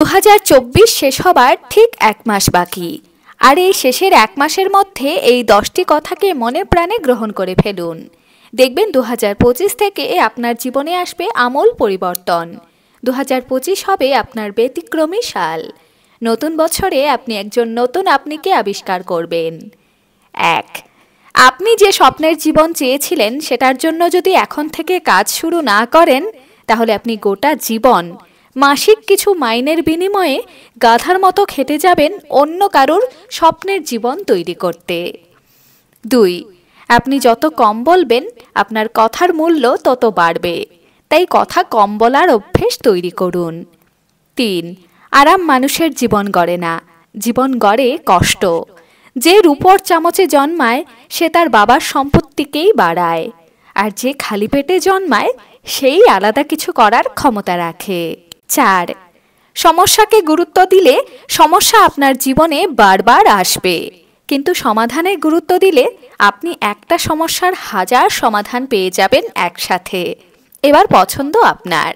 2024 শেষ হবার ঠিক 1 মাস বাকি। আর এই শেষের 1 মাসের মধ্যে এই 10টি কথাকে মনে প্রাণে গ্রহণ করে ফেলুন। দেখবেন 2025 থেকে আপনার জীবনে আসবে আমূল পরিবর্তন। 2025 হবে আপনার ব্যতিক্রমী সাল। নতুন বছরে আপনি একজন নতুন আপনিকে আবিষ্কার করবেন। 1, আপনি যে স্বপ্নের জীবন চেয়েছিলেন সেটার জন্য যদি এখন থেকে কাজ শুরু না করেন, তাহলে আপনি গোটা জীবন মাসিক কিছু মাইনের বিনিময়ে গাধার মতো খেটে যাবেন অন্য কারোর স্বপ্নের জীবন তৈরি করতে। 2, আপনি যত কম বলবেন আপনার কথার মূল্য তত বাড়বে, তাই কথা কম বলার অভ্যেস তৈরি করুন। 3, আরাম মানুষের জীবন গড়ে না, জীবন গড়ে কষ্ট। যে রূপোর চামচে জন্মায় সে তার বাবার সম্পত্তিকেই বাড়ায়, আর যে খালি পেটে জন্মায় সেই আলাদা কিছু করার ক্ষমতা রাখে। 4, সমস্যাকে গুরুত্ব দিলে সমস্যা আপনার জীবনে বারবার আসবে, কিন্তু সমাধানে গুরুত্ব দিলে আপনি একটা সমস্যার 1000 সমাধান পেয়ে যাবেন একসাথে। এবার পছন্দ আপনার।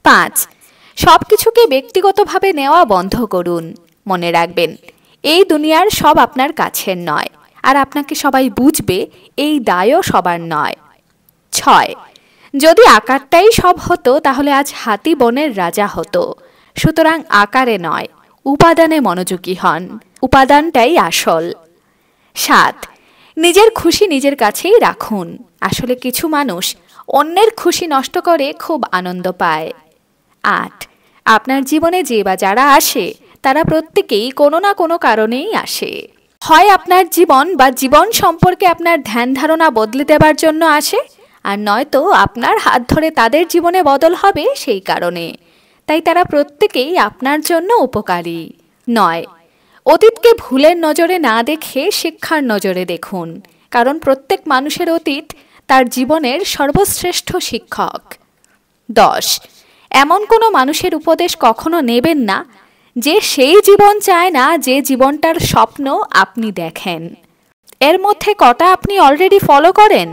5, সব কিছুকে ব্যক্তিগতভাবে নেওয়া বন্ধ করুন। মনে রাখবেন, এই দুনিয়ার সব আপনার কাছের নয়, আর আপনাকে সবাই বুঝবে এই দায়ও সবার নয়। 6, যদি আকারটাই সব হতো তাহলে আজ হাতি বনের রাজা হতো। সুতরাং আকারে নয়, উপাদানে মনোযোগী হন, উপাদানটাই আসল। 7, নিজের খুশি নিজের কাছেই রাখুন। আসলে কিছু মানুষ অন্যের খুশি নষ্ট করে খুব আনন্দ পায়। 8, আপনার জীবনে যে বা যারা আসে তারা প্রত্যেকেই কোনো না কোনো কারণেই আসে। হয় আপনার জীবন বা জীবন সম্পর্কে আপনার ধ্যান ধারণা বদলে দেবার জন্য আসে, আর নয়তো আপনার হাত ধরে তাদের জীবনে বদল হবে সেই কারণে। তাই তারা প্রত্যেকেই আপনার জন্য উপকারী। 9, অতীতকে ভুলের নজরে না দেখে শিক্ষার নজরে দেখুন, কারণ প্রত্যেক মানুষের অতীত তার জীবনের সর্বশ্রেষ্ঠ শিক্ষক। 10, এমন কোনো মানুষের উপদেশ কখনো নেবেন না যে সেই জীবন চায় না যে জীবনটার স্বপ্ন আপনি দেখেন। এর মধ্যে কটা আপনি অলরেডি ফলো করেন?